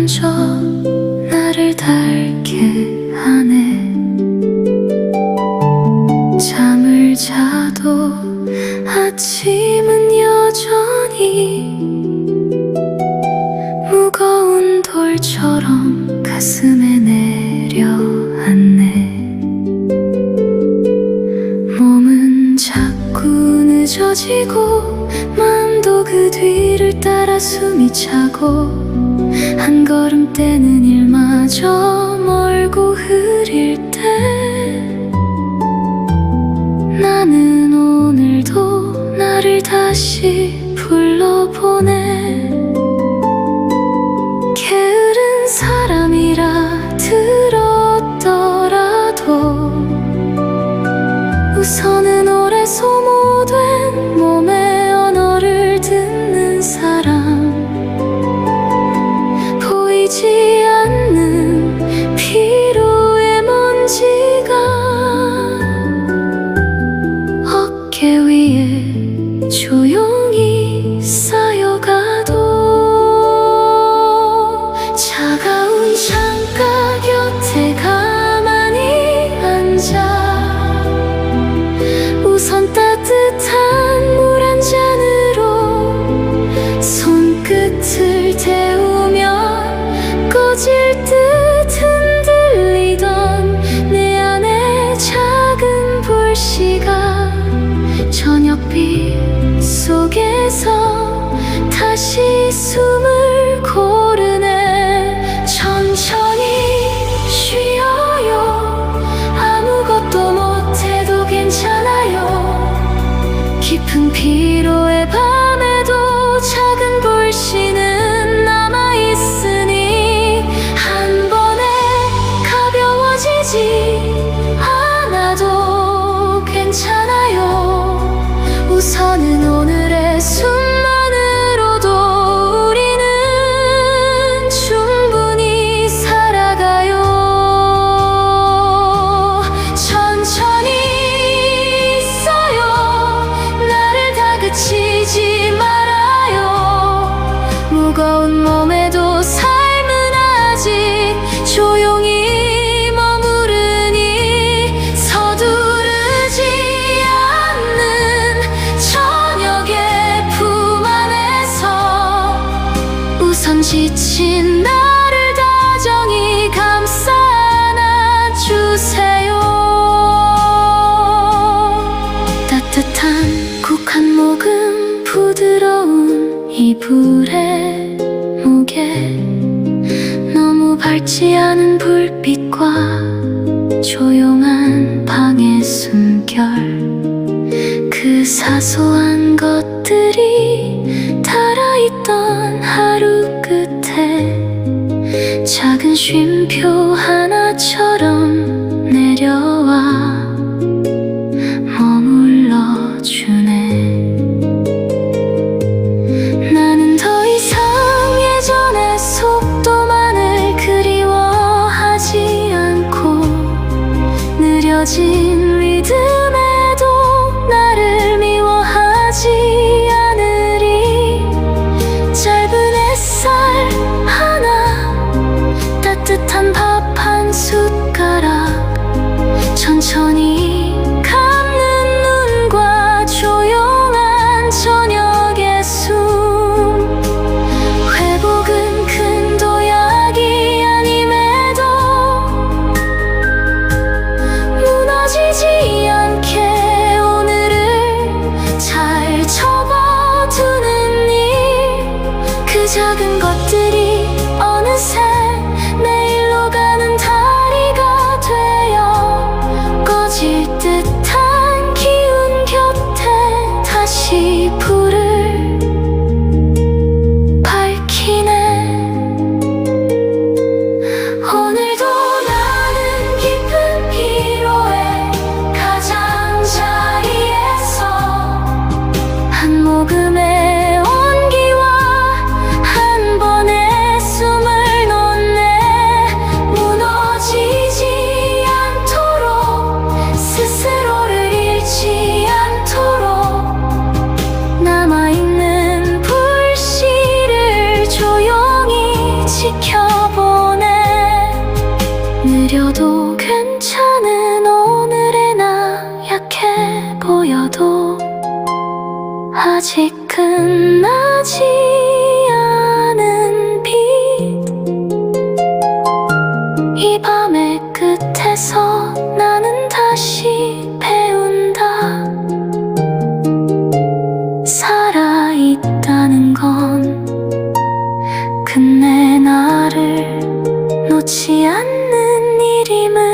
먼저 나를 닳게 하네. 잠을 자도 아침은 여전히 무거운 돌처럼 가슴에 내려앉네. 몸은 자꾸 늦어지고 마음도 그 뒤를 따라 숨이 차고 한 걸음대는 일마저 멀고 흐릴 때 나는 오늘도 나를 다시 불러보네. 게으른 사람이라 들었더라도 우선은 오래 소모된 몸의 언어를 듣는 사람, 보이지 않는 피로의 먼지가 어깨 위에 조용히 쌓여가도 차가운 창가 곁에 가만히 앉아 우선 따뜻한 물 한 잔으로 손끝을 데우면 꺼질 듯 흔들리던 내 안의 작은 불씨가 저녁빛 속에서 다시 숨을 고르네. 천천히 쉬어요. 아무것도 못해도 괜찮아요. 깊은 피로의 밤에도 작은 불씨는 남아있으니 한 번에 가벼워지지 않아도 괜찮아요. 우선은 오늘의 숨만으로도 우리는 충분히 살아가요. 천천히 다그치지 말아요. 무거운 몸에도 삶은 아직 조용히 머무르니 서두르지 않는 저녁의 품 안에서 우선 지친 나를 다정히 감싸 안아주세요. 따뜻한 국 한 모금 부드러운 이불의 무게, 너무 밝지 않은 불빛과 조용한 방의 숨결, 그 사소한 것들이 달아있던 하루 끝에 작은 쉼표 하나처럼 내려와 머물러주네. 나는 더 이상 예전의 속도만을 그리워하지 않고 느려진 리듬에도 나를 미워하지 않으리. 짧은 햇살 하나, 따뜻한 밥 한 숟가락, 천천히 감는 눈과 조용한 저녁의 숨. 회복은 큰 도약이 아님에도 무너지지 않는 난 괜찮은 오늘의 나 약해 보여도 아직 끝나지 않은 빛 이 밤의 끝에서 나는 다시 배운다 살아있다는 건 끝내 나를 놓지 않는 일임을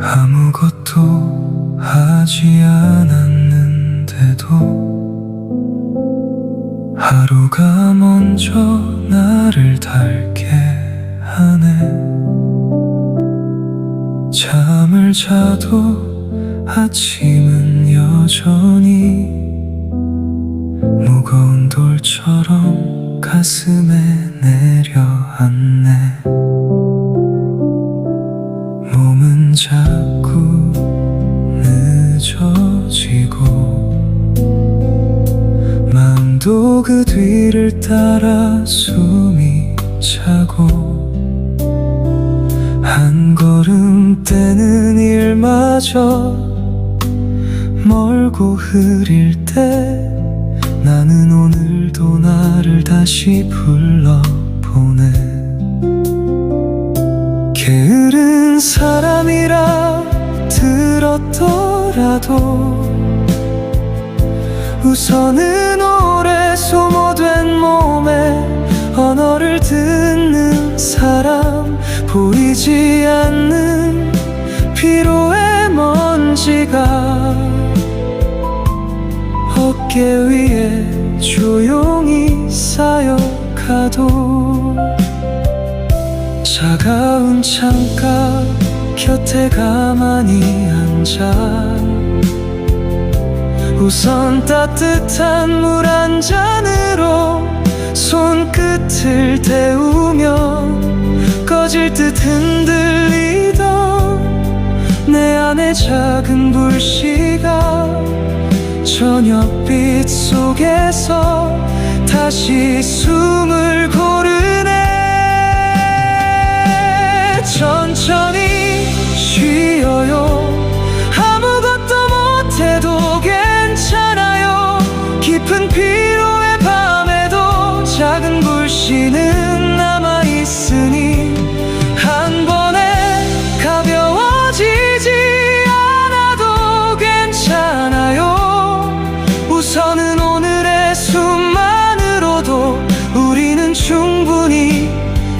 아무것도 하지 않았는데도 하루가 먼저 나를 닳게 하네. 잠을 자도 아침은 여전히 무거운 돌처럼 가슴에 내려앉네. 몸은 자꾸 늦어지고 마음도 그 뒤를 따라 숨이 차고 한 걸음 떼는 일마저 멀고 흐릴 때 나는 오늘도 나를 다시 불러보네. 게으른 사람이라 들었더라도 우선은 오래 소모된 몸에 언어를 듣는 사람 보이지 않는 피로의 먼지가 어깨 위에 조용히 쌓여가도 차가운 창가 곁에 가만히 앉아 우선 따뜻한 물 한 잔으로 손끝을 데우면 꺼질 듯 흔들리던 내 안의 작은 불씨가 저녁빛 속에서 다시 숨을 고르네. 천천히 쉬어요. 아무것도 못해도 괜찮아요. 깊은 피로의 밤에도 작은 불씨는 남아있으니 한 번에 가벼워지지 않아도 괜찮아요. 우선은 오늘의 숨만으로도 우리는 충분히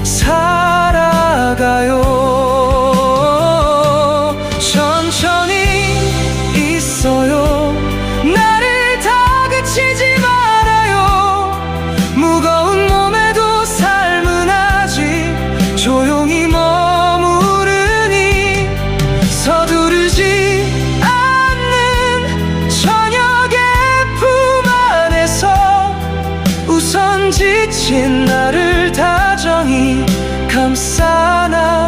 살아가요. 천천히 있어요. 나를 다그치지 말아요. 무거운 몸에도 삶은 아직 조용히 머무르니 서두르지 않는 저녁의 품 안에서 우선 지친 나를 다정히 감싸나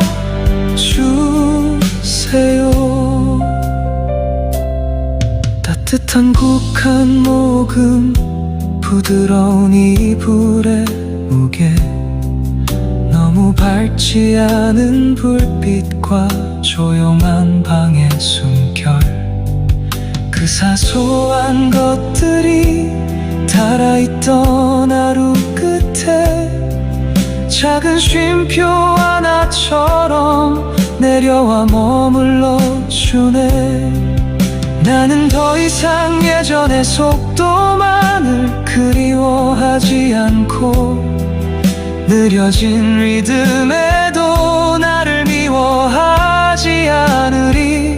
주세요. 따뜻한 국한 모금 부드러운 이불의 무게 너무 밝지 않은 불빛과 조용한 방의 숨결 그 사소한 것들이 달아있던 하루 끝에 작은 쉼표 하나처럼 내려와 머물러 주네. 나는 더 이상 예전의 속도만을 그리워하지 않고 느려진 리듬에도 나를 미워하지 않으리.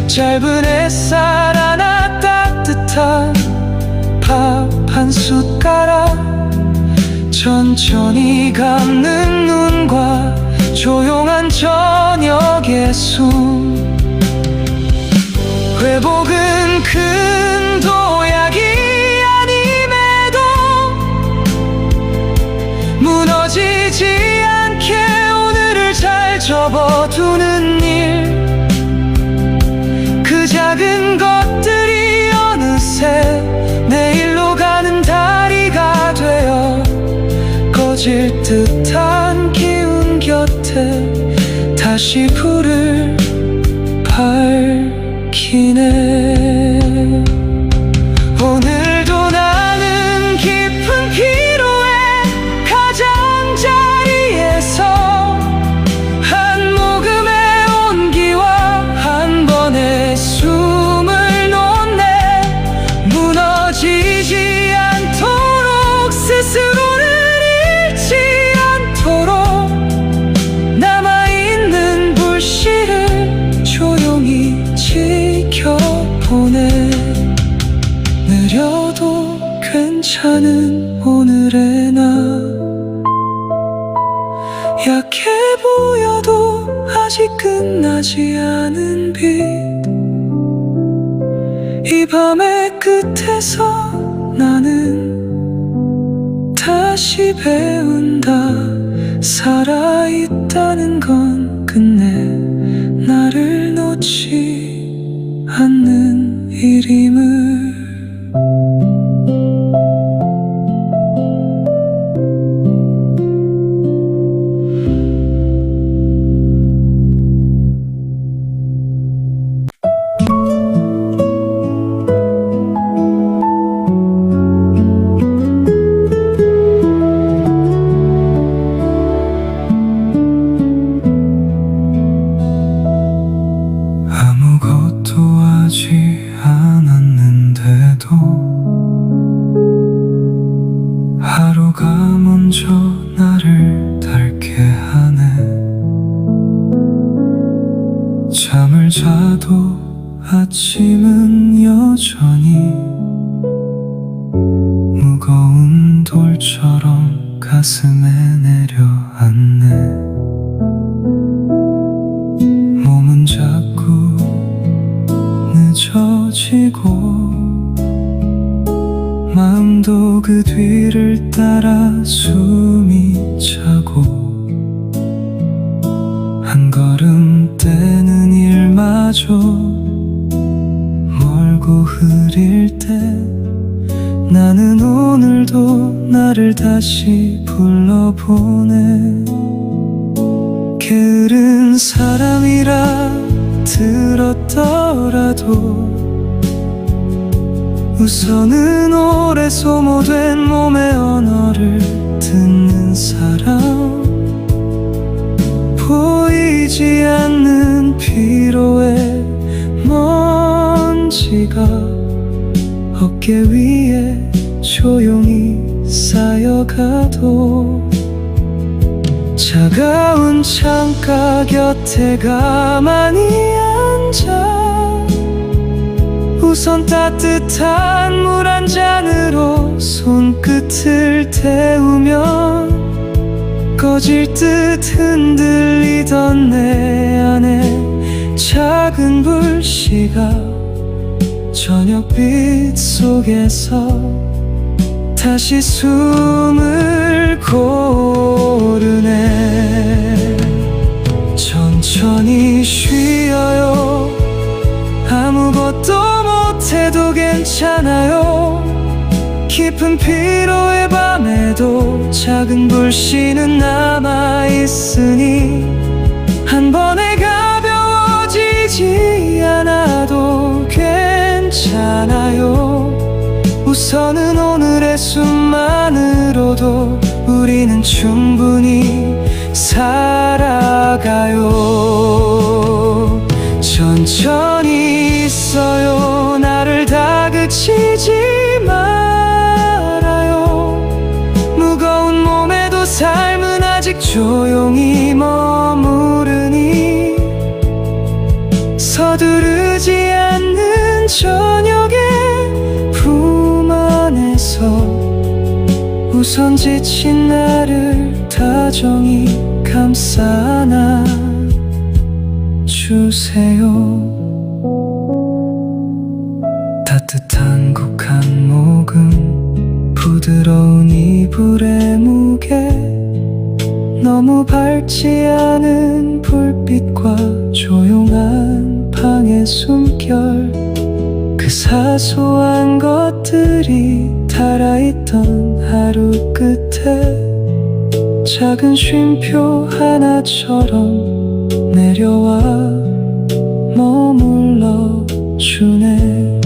짧은 햇살 하나 따뜻한 밥 한 숟가락 천천히 감는 눈과 조용한 저녁의 숨 회복은 큰 도약이 아님에 보이지 않게 오늘을 잘 접어두는 일, 그 작은 것들이 어느새 내일로 가는 다리가 되어 꺼질 듯한 기운 곁에 다시 불을 밝히네. 오늘도 나는 깊은 피로의 가장자리에서 한 모금의 온기와 한 번의 숨을 놓네. 무너지지 않도록, 스스로를 잃지 않도록 남아있는 불씨를 조용히 지켜보네. 느려도 괜찮은 오늘의 나, 약해 보여도 아직 끝나지 않은 빛, 이 밤의 끝에서 나는 다시 배운다. 살아있다는 건 끝내 나를 놓지 않는 일임을. 아무것도 하지 않았는데도 하루가 먼저 나를 닳게 하네. 잠을 자도 아침은 여전히 무거운 돌처럼 가슴에 내려앉네. 몸은 자꾸 늦어지고 마음도 그 뒤를 따라 숨이 차고, 한 걸음 떼는 일마저 멀고 흐릴 때 나는 오늘도 나를 다시 불러보네. 게으른 사람이라 들었더라도 우선은 오래 소모된 몸의 언어를 듣는 사람, 보이지 않는 피로의 먼지가 어깨 위에 조용히 쌓여가도 차가운 창가 곁에 가만히 앉아 우선 따뜻한 물 한 잔으로 손끝을 태우면 꺼질 듯 흔들리던 내 안에 작은 불씨가 저녁빛 속에서 다시 숨을 고르네. 천천히 쉬어요. 아무것도 못해도 괜찮아요. 깊은 피로의 밤에도 작은 불씨는 남아있으니 한 번에 가벼워지지 않아도 괜찮아요. 우선은 오늘의 숨만으로도 우리는 충분히 살아가요. 천천히 있어요. 나를 다그치지 말아요. 무거운 몸에도 삶은 아직 조용히 머무르니 서두르지 않는 저녁의 품 안에서 우선 지친 나를 다정히 감싸 안아 주세요. 따뜻한 곡 한 모금, 부드러운 이불의 무게, 너무 밝지 않은 불빛과 조용한 방의 숨결, 그 사소한 것들이 달아있던 하루 끝에 작은 쉼표 하나처럼 내려와 머물러 주네.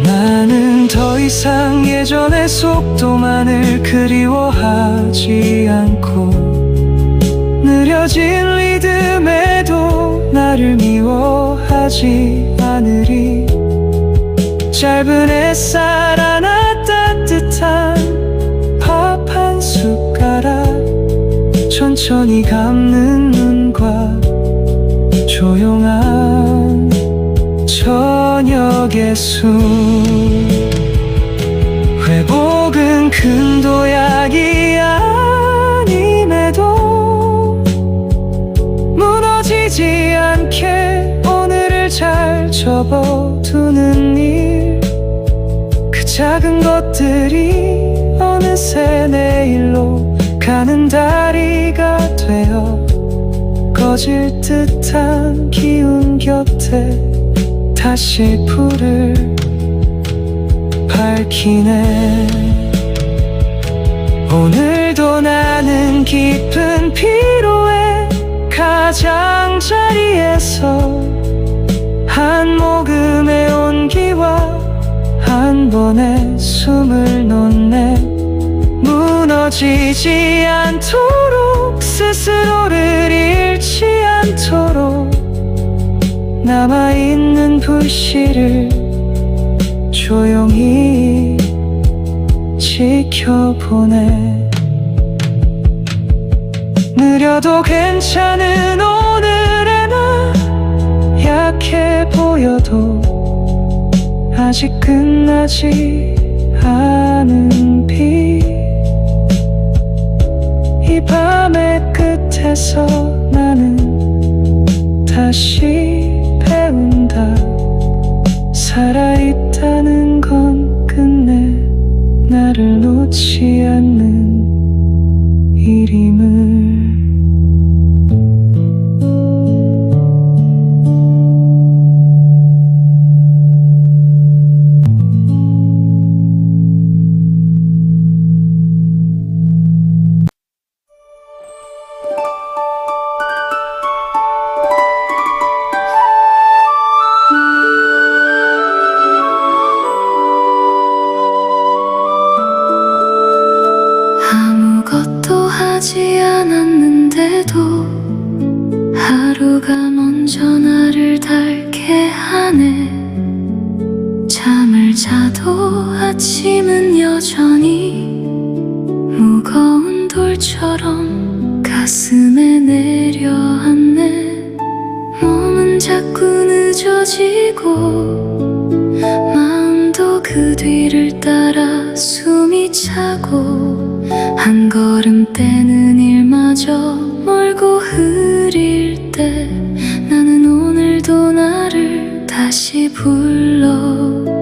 나는 더 이상 예전의 속도만을 그리워하지 않고 느려진 리듬에도 나를 미워하지 않으리. 짧은 햇살 하나 따뜻한 밥 한 숟가락, 천천히 감는 눈과 조용한 저녁의 숨. 회복은 큰 도약이 아님에도 무너지지 않게 오늘을 잘 접어두는 일, 그 작은 것들이 어느새 내일로 가는 다리가 되어 꺼질 듯한 기운 곁에 다시 불을 밝히네. 오늘도 나는 깊은 피로의 가장자리에서 한 모금의 온기와 한 번의 숨을 놓네. 무너지지 않도록, 스스로를 잃지 않도록 남아있는 불씨를 조용히 지켜보네. 느려도 괜찮은 오늘의 나, 약해 보여도 아직 끝나지 않은 비. 이 밤의 끝에서 나는 다시 배운다. 살아있다는 건 끝내 나를 놓지 않는 일임을. 아무것도 하지 않았는데도 하루가 먼저 나를 닳게 하네. 잠을 자도 아침은 여전히 무거운 돌처럼 가슴에 내려앉네. 몸은 자꾸 늦어지고 마음도 그 뒤를 따라 숨이 차고, 한 걸음 떼는 일마저 멀고 흐릴 때 나는 오늘도 나를 다시 불러보네.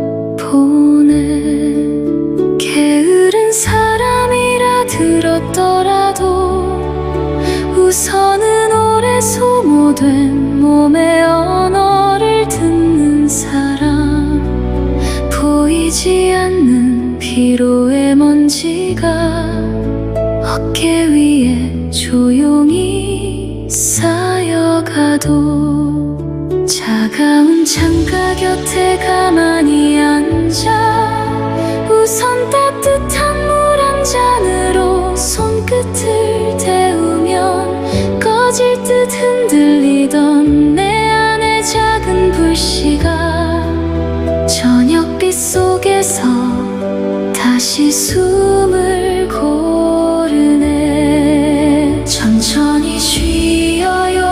게으른 사람이라 들었더라도 우선은 오래 소모된 몸의 언어를 듣는 사람, 보이지 않는 피로의 먼지가 어깨 위에 조용히 쌓여가도 차가운 창가 곁에 가만히 앉아 우선 따뜻한 물 한 잔으로 손끝을 데우면 꺼질 듯 흔들리던 내 안의 작은 불씨가 저녁빛 속에서 다시 숨을 고르네. 천천히 쉬어요.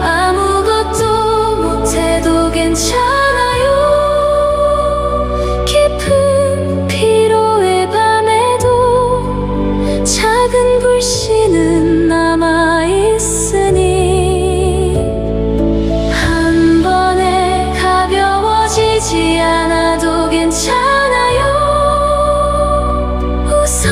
아무것도 못해도 괜찮아요. 깊은 피로의 밤에도 작은 불씨는 남아있으니 한 번에 가벼워지지 않아도 괜찮아요. 웃어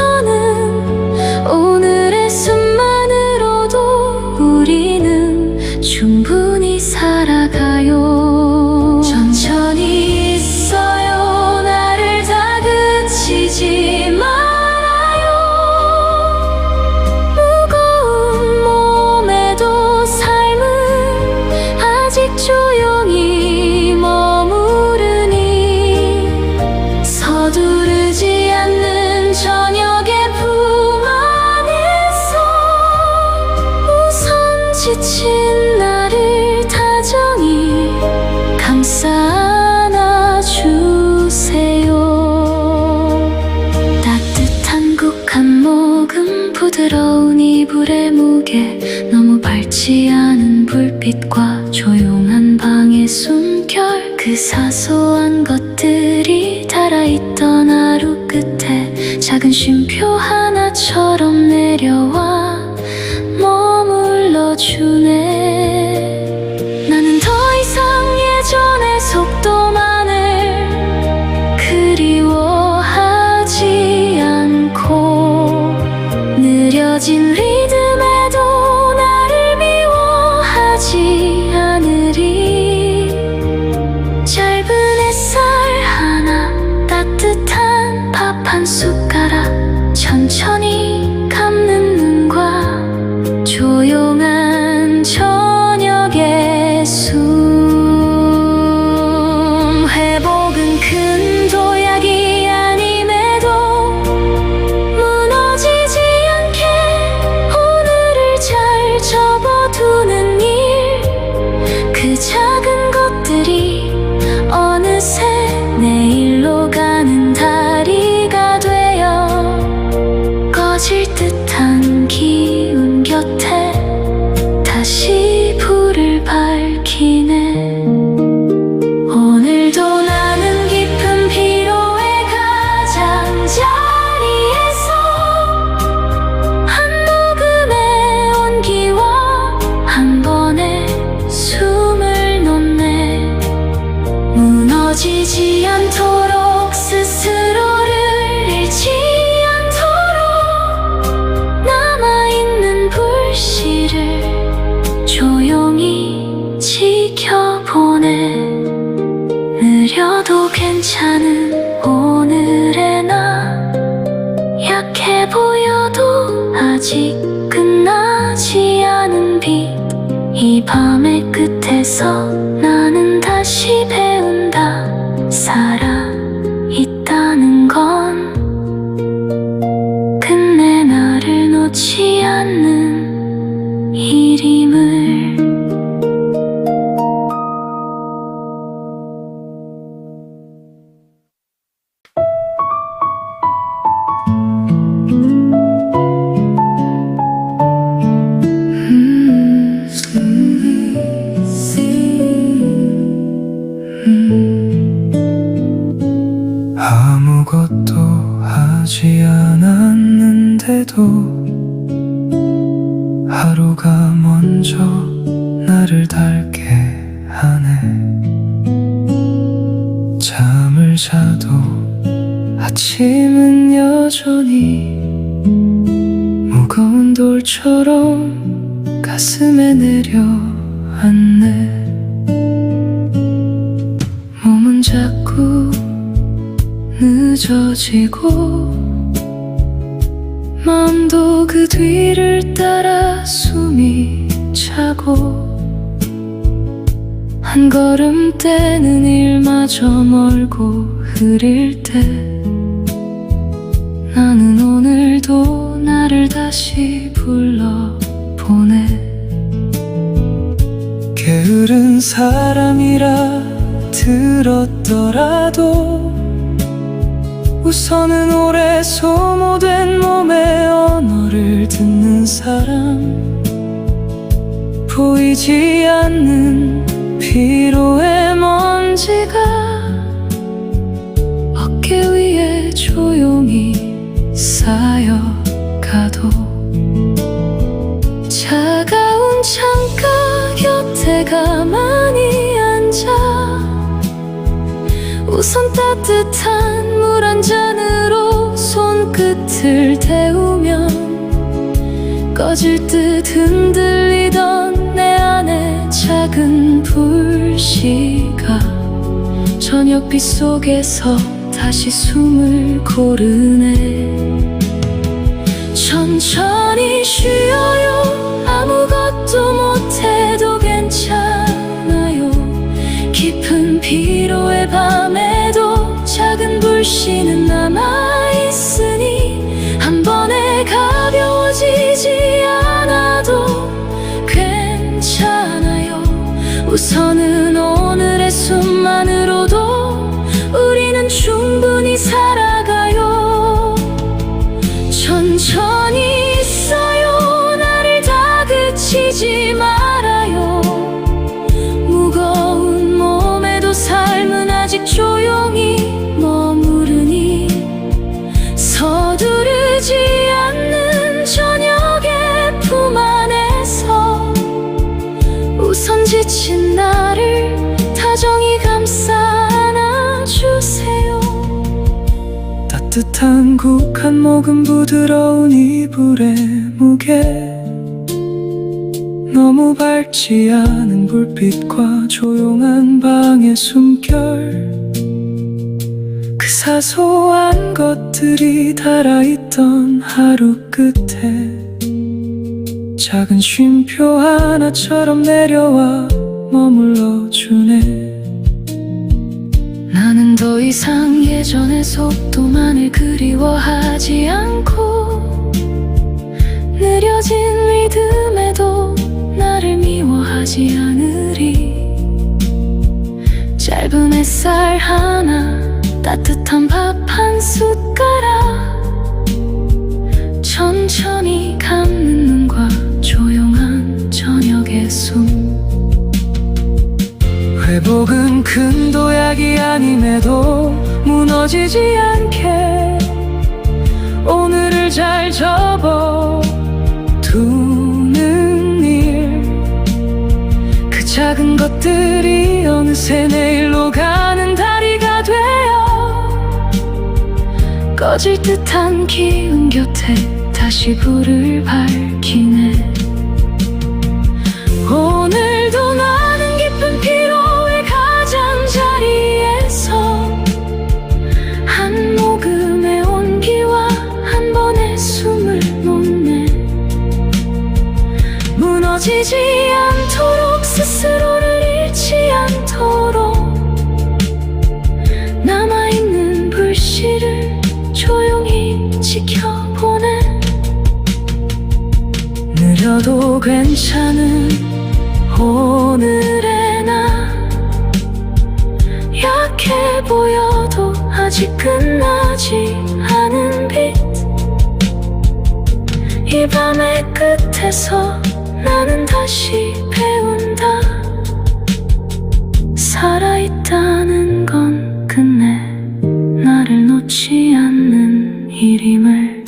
불빛과 조용한 방의 숨결, 그 사소한 것들이 달아있던 하루 끝에 작은 쉼표 하나처럼 내려와 머물러주네. 나는 더 이상 예전의 속도만을 그리워하지 않고 느려진 리듬에도 나를 미워하지 않으리. 짧은 햇살 하나, 따뜻한 밥 한 숟가락, 천천히 감는 눈과 조용한 저녁의 숨. 회복은 큰 도약이 아님에도 무너지지 않게 오늘을 잘 접어두는 일, 그 작은 것들이 어느새 내일로 가는 다리가 되어 꺼질 듯한 기운 곁에 다시 불을 밝히네. 오늘도 나는 깊은 피로의 가장자리에서 한 모금의 온기와 한 번의 숨을 놓네. 무너지지 않도록, 스스로를 잃지 않도록 남아있는 불씨를 조용히 지켜보네. 느려도 괜찮은 오늘의 나, 약해 보여도 아직 끝나지 않은 빛, 이 밤의 끝에서 나는 다시 배운다. 살아있다는 건 끝내 나를 놓지 않는 일임을. 아무것도 하지 않았는데도 하루가 먼저 나를 닳게 하네. 잠을 자도 아침은 여전히 무거운 돌처럼 가슴에 내려앉네. 몸은 자꾸 늦어지고 마음도 그 뒤를 따라 숨이 차고, 한 걸음 떼는 일마저 멀고 흐릴 때 나는 오늘도 나를 다시 불러보네. 게으른 사람이라 들었더라도 우선은 오래 소모된 몸의 언어를 듣는 사람, 보이지 않는 피로의 먼지가 어깨 위에 조용히 쌓여가도 차가운 창가 곁에 가만히 앉아 우선 따뜻한 물 한 잔으로 손끝을 데우면 꺼질 듯 흔들리던 내 안에 작은 불씨가 저녁빛 속에서 다시 숨을 고르네. 천천히 쉬어요. 아무것도 못해도 괜찮아요. 깊은 피로의 밤에도 작은 불씨는 남아있으니 한 번에 가벼워지지 않아도 괜찮아요. 우선은 오늘의 숨만으로도 우리는 충분히 살아가요. 천천히 있어요. 서두르지 않는 저녁의 품 안에서 우선 지친 나를 다정히 감싸 안아주세요. 따뜻한 국 한 모금 부드러운 이불의 무게, 너무 밝지 않은 불빛과 조용한 방의 숨결, 그 사소한 것들이 달아있던 하루 끝에 작은 쉼표 하나처럼 내려와 머물러주네. 나는 더 이상 예전의 속도만을 그리워하지 않고 느려진 리듬에도 나를 미워하지 않으리. 짧은 햇살 하나, 따뜻한 밥 한 숟가락, 천천히 감는 눈과 조용한 저녁의 숨. 회복은 큰 도약이 아님에도 무너지지 않게 오늘을 잘 접어두는 일, 그 작은 것들이 어느새 내일로 가는 다리가 되어 꺼질 듯한 기운 곁에 다시 불을 밝히네. 오늘도 나는 깊은 피로의 가장자리에서 한 모금의 온기와 한 번의 숨을 놓네. 무너지지 않도록, 스스로를 잃지 않도록 남아있는 불씨를 조용히 지켜보네. 느려도 괜찮은 오늘의 나, 약해 보여도 아직 끝나지 않은 빛, 이 밤의 끝에서 나는 다시 배운다. 살아있다는 건 끝내 나를 놓지 않는 일임을.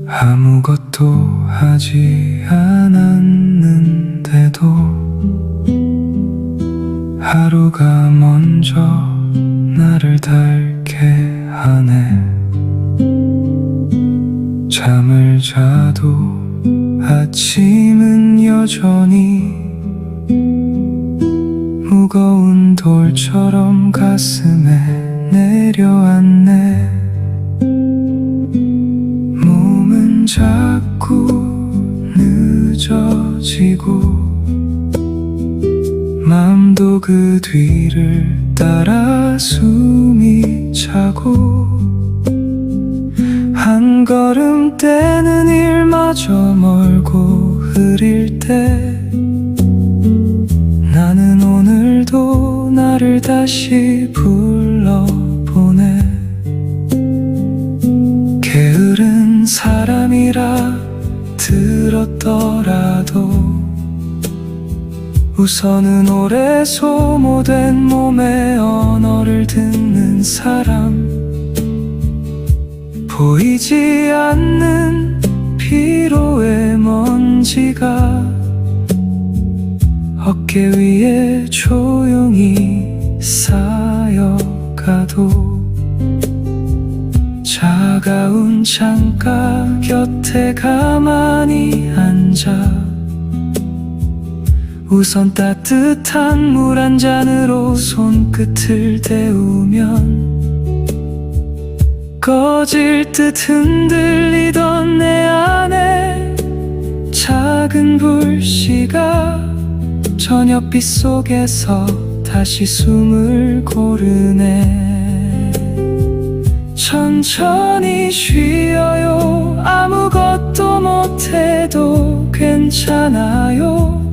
아무것도 하지 않았는데도 하루가 먼저 나를 닳게 하네. 잠을 자도 아침은 여전히 무거운 돌처럼 가슴에 내려앉네. 몸은 자꾸 늦어지고 마음도 그 뒤를 따라 숨이 차고, 한 걸음 떼는 일마저 멀고 흐릴 때 나는 오늘도 나를 다시 불러보네. 게으른 사람이라 들었더라도 우선은 오래 소모된 몸의 언어를 듣는 사람, 보이지 않는 피로의 먼지가 어깨 위에 조용히 쌓여가도 차가운 창가 곁에 가만히 앉아 우선 따뜻한 물 한 잔으로 손끝을 데우면 꺼질 듯 흔들리던 내 안에 작은 불씨가 저녁빛 속에서 다시 숨을 고르네. 천천히 쉬어요. 아무것도 못해도 괜찮아요.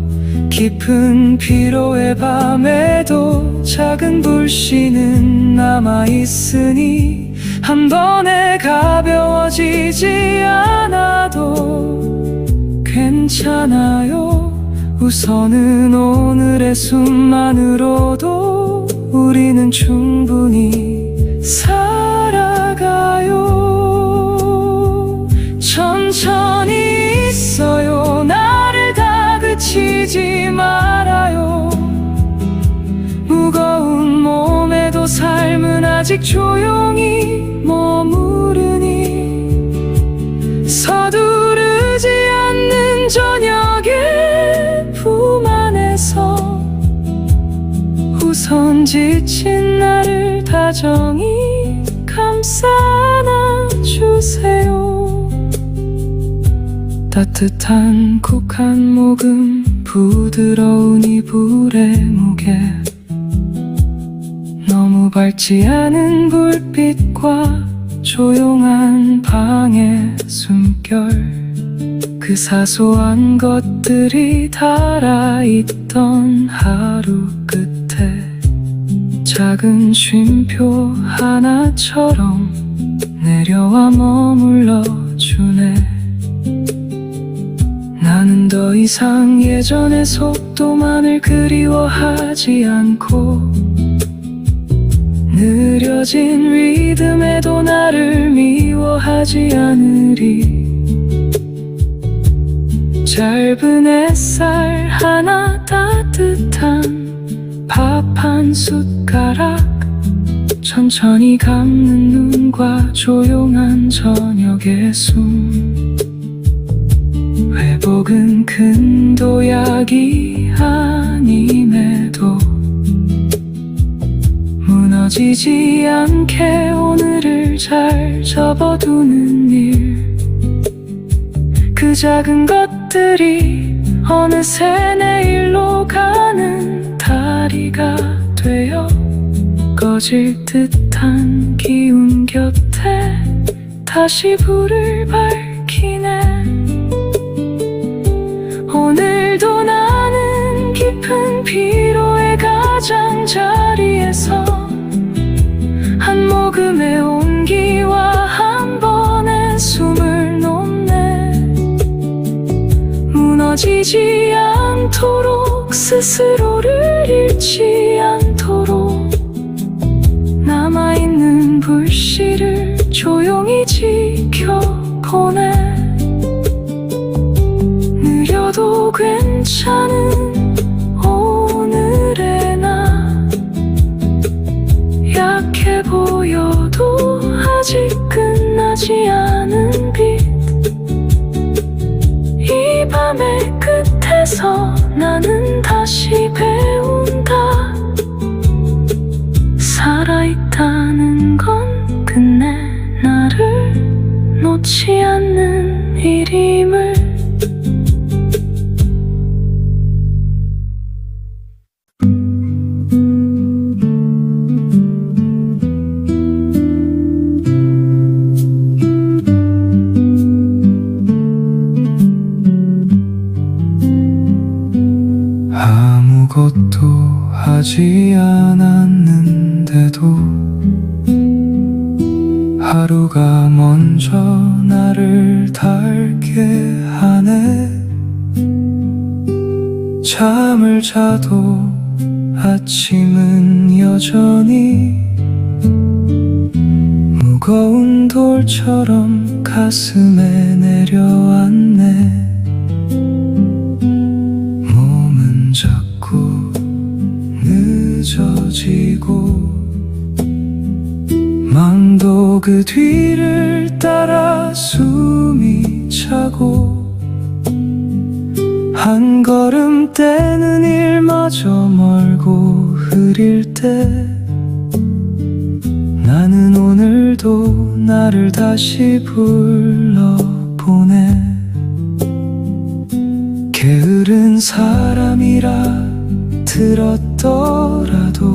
깊은 피로의 밤에도 작은 불씨는 남아있으니 한 번에 가벼워지지 않아도 괜찮아요. 우선은 오늘의 숨만으로도 우리는 충분히 살아가요. 천천히 있어요. 나를 다그치지 말아요. 무거운 몸에도 삶은 아직 조용히 머무르니 서두르지 않는 저녁의 품 안에서 우선 지친 나를 다정히 감싸 안아주세요. 따뜻한 콕 한 모금 부드러운 이불의 무게 너무 밝지 않은 불빛과 조용한 방의 숨결 그 사소한 것들이 달아있던 하루 끝에 작은 쉼표 하나처럼 내려와 머물러 주네. 나는 더 이상 예전의 속도만을 그리워하지 않고 느려진 리듬에도 나를 미워하지 않으리. 짧은 햇살 하나 따뜻한 밥 한 숟가락 천천히 감는 눈과 조용한 저녁의 숨 회복은 큰 도약이 아님에도 무너지지 않게 오늘을 잘 접어두는 일 그 작은 것들이 어느새 내일로 가는 다리가 되어 꺼질 듯한 기운 곁에 다시 불을 밝히네. 오늘도 나는 깊은 피로의 가장자리에서 한 모금의 온기와 한 번의 숨을 놓네. 무너지지 않도록 스스로를 잃지 않도록 남아있는 불씨를 조용히 지켜보네. 느려도 괜찮은 오늘의 나 약해 보여도 아직 끝나지 않은 빛 이 밤의 끝에서 나는 다시 배운다. 살아있다는 건 끝내 나를 놓지 않는 일임을. 아무것도 하지 않았는데도 하루가 먼저 나를 닳게 하네. 잠을 자도 아침은 여전히 무거운 돌처럼 가슴에 내려앉네. 늦어지고 망도 그 뒤를 따라 숨이 차고 한 걸음 떼는 일마저 멀고 흐릴 때 나는 오늘도 나를 다시 불러보네. 게으른 사람이라 들었더라도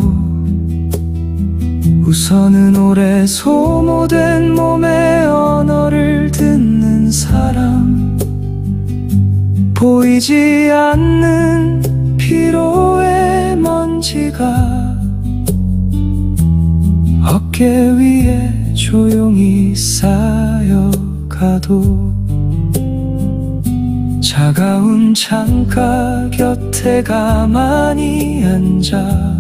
우선은 오래 소모된 몸의 언어를 듣는 사람 보이지 않는 피로의 먼지가 어깨 위에 조용히 쌓여가도 차가운 창가 곁에 가만히 앉아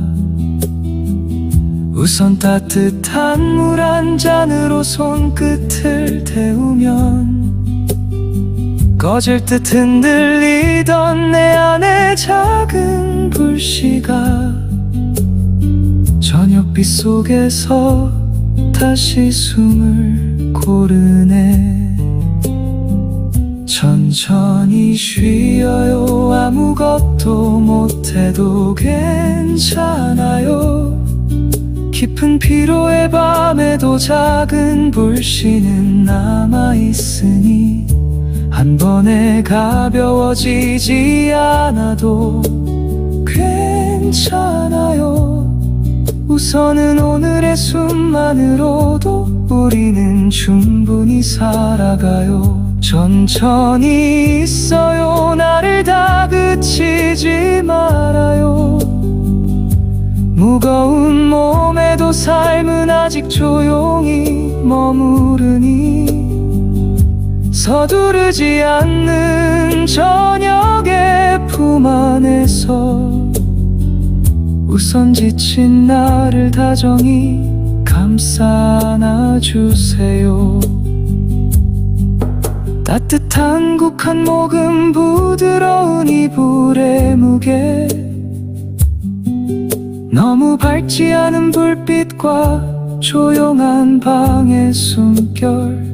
우선 따뜻한 물 한 잔으로 손끝을 데우면 꺼질 듯 흔들리던 내 안의 작은 불씨가 저녁빛 속에서 다시 숨을 고르네. 천천히 쉬어요. 아무것도 못해도 괜찮아요. 깊은 피로의 밤에도 작은 불씨는 남아있으니 한 번에 가벼워지지 않아도 괜찮아요. 우선은 오늘의 숨만으로도 우리는 충분히 살아가요. 천천히 있어요. 나를 다그치지 말아요. 무거운 몸에도 삶은 아직 조용히 머무르니 서두르지 않는 저녁의 품 안에서 우선 지친 나를 다정히 감싸 안아주세요. 따뜻한 국 한 모금 부드러운 이불의 무게 너무 밝지 않은 불빛과 조용한 방의 숨결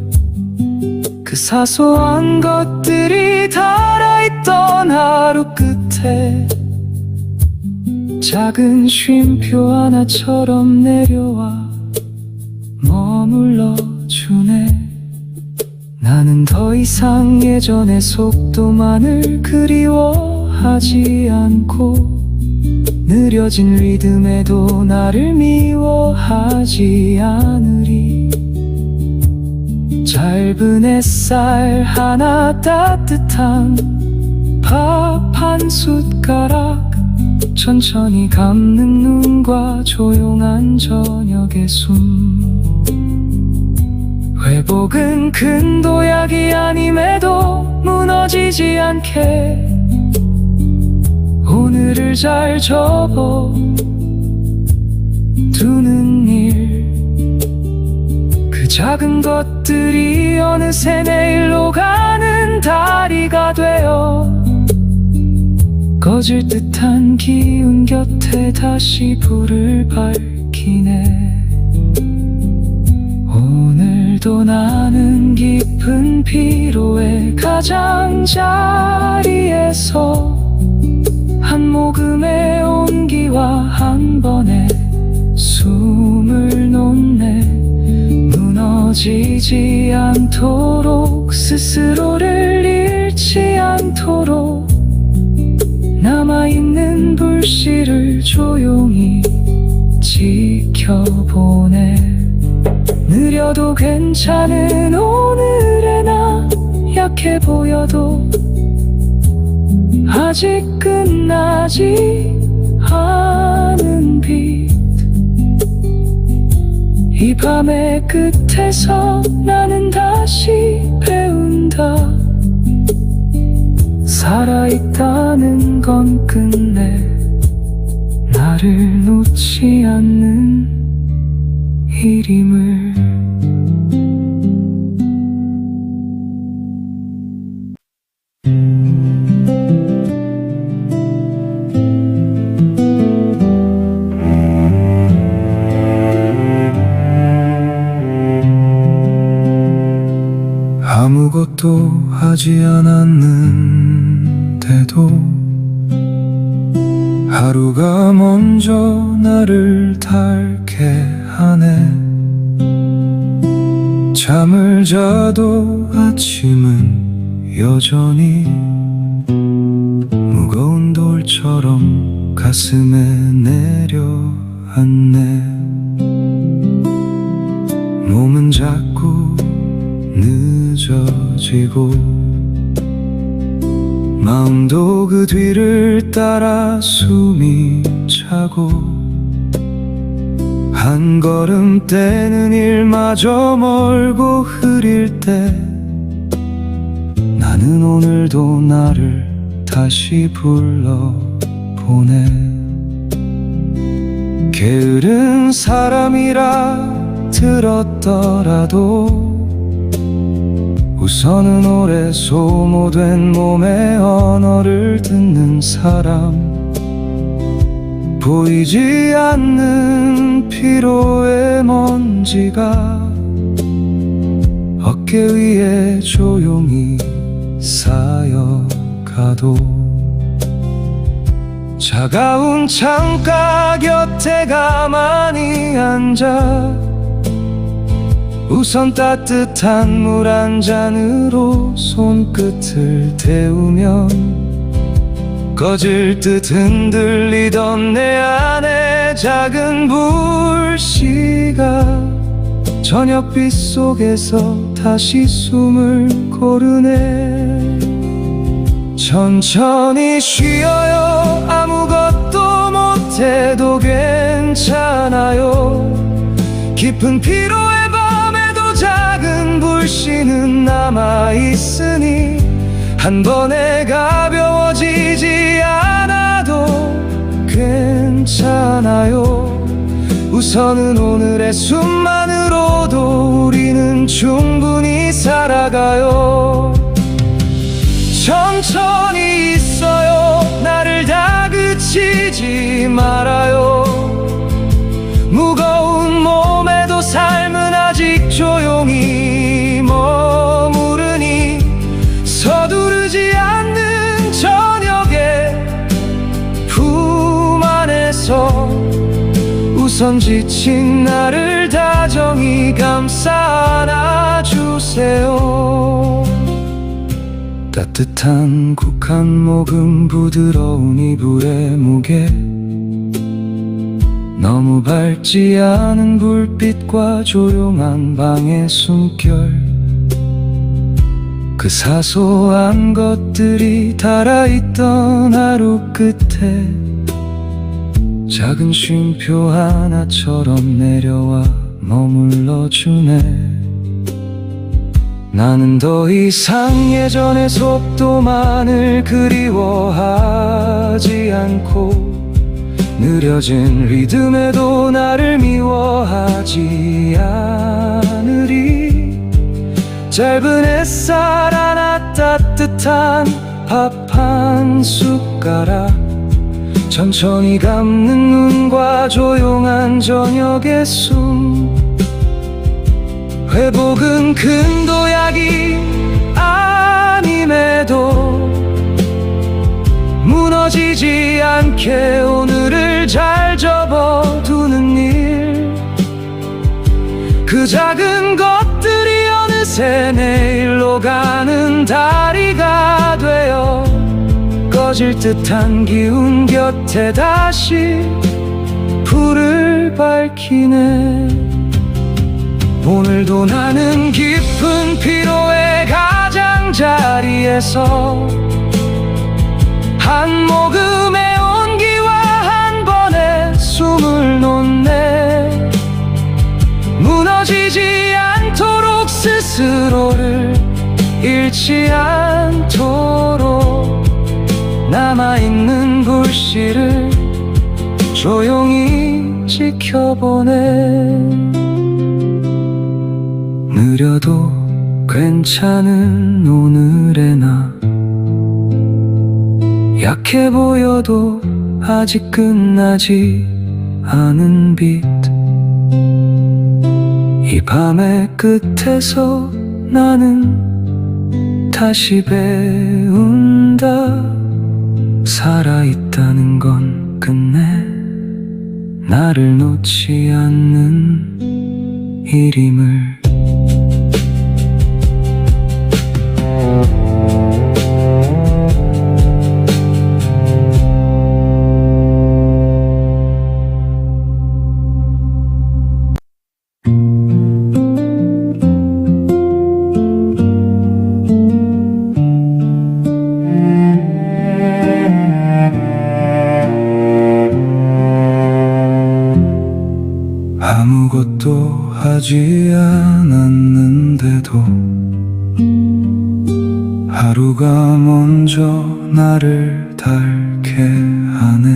그 사소한 것들이 달아있던 하루 끝에 작은 쉼표 하나처럼 내려와 머물러주네. 나는 더 이상 예전의 속도만을 그리워하지 않고 느려진 리듬에도 나를 미워하지 않으리. 짧은 햇살 하나 따뜻한 밥 한 숟가락 천천히 감는 눈과 조용한 저녁의 숨. 회복은 큰 도약이 아님에도 무너지지 않게 오늘을 잘 접어 두는 일. 그 작은 것들이 어느새 내일로 가는 다리가 되어 꺼질 듯한 기운 곁에 다시 불을 밝히네. 오늘도 나는 깊은 피로의 가장자리에서 한 모금의 온기와 한 번의 숨을 놓네. 무너지지 않도록 스스로를 잃지 않도록 남아있는 불씨를 조용히 지켜보네. 느려도 괜찮은 오늘의 나 약해 보여도 아직 끝나지 않은 빛. 이 밤의 끝에서 나는 다시 배운다. 살아있다는 건 끝내 나를 놓지 않는 일임을. 아무것도 하지 않았는데도 하루가 먼저 나를 닳게 하네. 잠을 자도 아침은 여전히 무거운 돌처럼 가슴에 내려앉네. 몸은 자꾸 늦어지고 마음도 그 뒤를 따라 숨이 차고 한 걸음 떼는 일마저 멀고 흐릴 때 나는 오늘도 나를 다시 불러보내. 게으른 사람이라 들었더라도 우선은 오래 소모된 몸의 언어를 듣는 사람, 보이지 않는 피로의 먼지가 어깨 위에 조용히 쌓여가도 차가운 창가 곁에 가만히 앉아 우선 따뜻한 물 한 잔으로 손끝을 데우면 꺼질 듯 흔들리던 내 안에 작은 불씨가 저녁빛 속에서 다시 숨을 고르네. 천천히 쉬어요. 아무것도 못해도 괜찮아요. 깊은 피로의 밤에도 작은 불씨는 남아있으니 한 번에 가벼워지지 않아도 괜찮아요. 우선은 오늘의 숨만으로도 우리는 충분히 살아가요. 천천히 있어요. 나를 다그치지 말아요. 무거운 몸에도 삶은 아직 조용히 머무르니 서두르지 않는 저녁에 품 안에서 우선 지친 나를 다정히 감싸 안아주세요. 따뜻한 국 한 모금 부드러운 이불의 무게, 너무 밝지 않은 불빛과 조용한 방의 숨결, 그 사소한 것들이 달아있던 하루 끝에 작은 쉼표 하나처럼 내려와 머물러주네. 나는 더 이상 예전의 속도만을 그리워하지 않고 느려진 리듬에도 나를 미워하지 않으리. 짧은 햇살 하나 따뜻한 밥 한 숟가락, 천천히 감는 눈과 조용한 저녁의 숨, 회복은 큰 도약이 아님에도 무너지지 않게 오늘을 잘 접어두는 일, 그 작은 것들이 어느새 내일로 가는 다리가 되어 꺼질 듯한 기운 곁에 다시 불을 밝히네. 오늘도 나는 깊은 피로의 가장자리에서 한 모금의 온기와 한 번의 숨을 놓네. 무너지지 않도록 스스로를 잃지 않도록 남아있는 불씨를 조용히 지켜보네. 느려도 괜찮은 오늘의 나, 약해 보여도 아직 끝나지 않은 빛, 이 밤의 끝에서 나는 다시 배운다. 살아있다는 건 끝내 나를 놓지 않는 일임을. 아무것도 하지 않았는데도 하루가 먼저 나를 닳게 하네.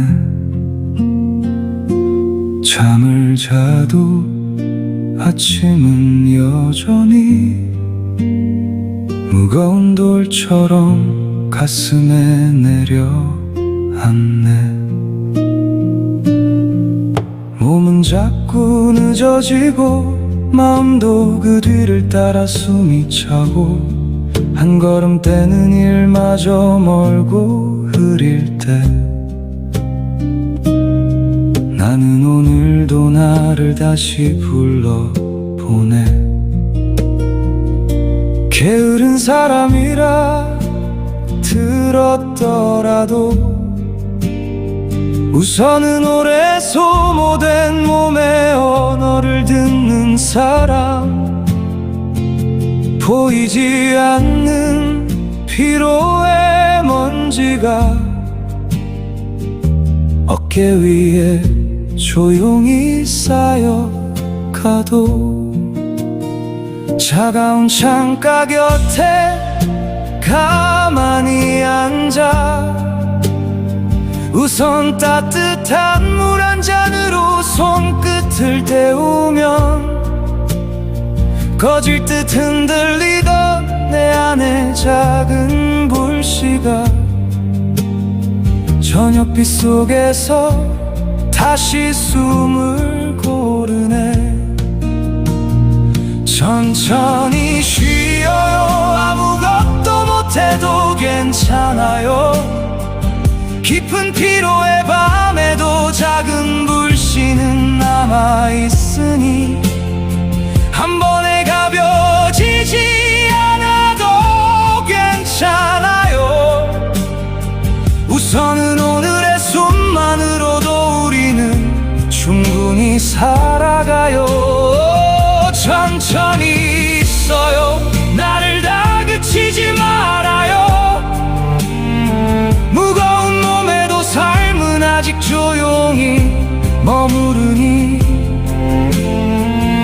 잠을 자도 아침은 여전히 무거운 돌처럼 가슴에 내려앉네. 몸은 자꾸 늦어지고 마음도 그 뒤를 따라 숨이 차고 한 걸음 떼는 일마저 멀고 흐릴 때 나는 오늘도 나를 다시 불러보내. 게으른 사람이라 들었더라도 우선은 오래 소모된 몸의 언어를 듣는 사람, 보이지 않는 피로의 먼지가 어깨 위에 조용히 쌓여가도 차가운 창가 곁에 가만히 앉아 우선 따뜻한 물 한 잔으로 손끝을 데우면 꺼질 듯 흔들리던 내 안의 작은 불씨가 저녁빛 속에서 다시 숨을 고르네. 천천히 쉬어요. 아무것도 못해도 괜찮아요. 깊은 피로의 밤에도 작은 불씨는 남아있으니 한 번에 가벼지지 않아도 괜찮아요. 우선은 오늘의 숨만으로도 우리는 충분히 살아가요. 천천히 있어요. 나를 다그치지 말아요. 무거운 몸에도 삶은 아직 조용히 머무르니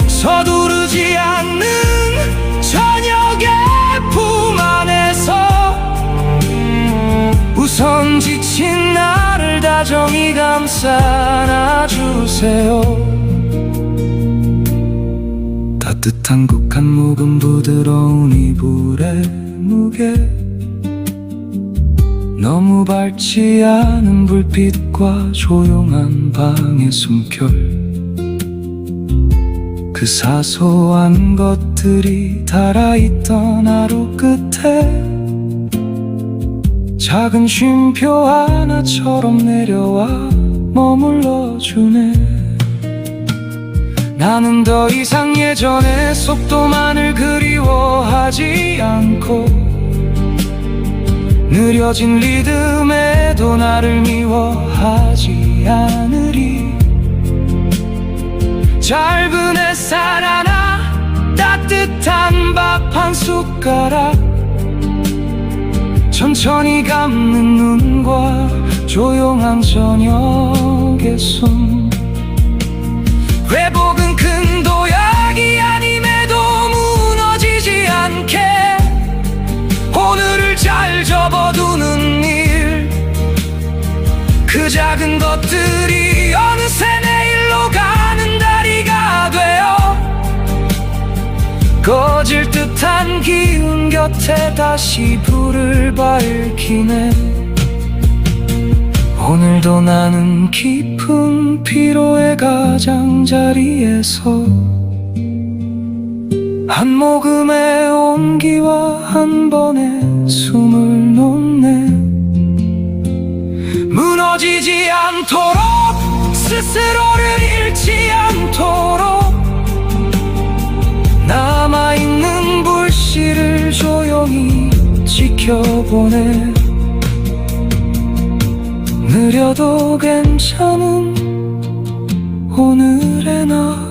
서두르지 않는 저녁의 품 안에서 우선 지친 나를 다정히 감싸 안아주세요. 따뜻한 국 한 모금 부드러운 이불의 무게, 너무 밝지 않은 불빛과 조용한 방의 숨결, 그 사소한 것들이 달아있던 하루 끝에 작은 쉼표 하나처럼 내려와 머물러주네. 나는 더 이상 예전의 속도만을 그리워하지 않고 느려진 리듬에도 나를 미워하지 않으리. 짧은 햇살 하나, 따뜻한 밥 한 숟가락, 천천히 감는 눈과 조용한 저녁의 숨. 회복은 큰 도약이 아님에도 무너지지 않게 오늘을 잘 접어두는 일, 그 작은 것들이 어느새 내일로 가는 다리가 되어 꺼질 듯한 기운 곁에 다시 불을 밝히네. 오늘도 나는 깊은 피로의 가장자리에서 한 모금의 온기와 한 번의 숨을 놓네. 무너지지 않도록, 스스로를 잃지 않도록 남아있는 불씨를 조용히 지켜보네. 느려도 괜찮은 오늘의 나,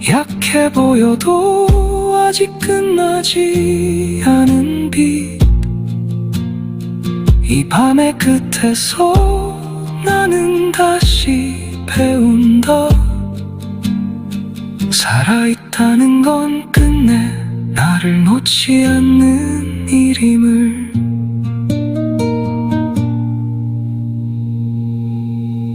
약해 보여도 아직 끝나지 않은 빛, 이 밤의 끝에서 나는 다시 배운다. 살아있다는 건 끝내 나를 놓지 않는 일임을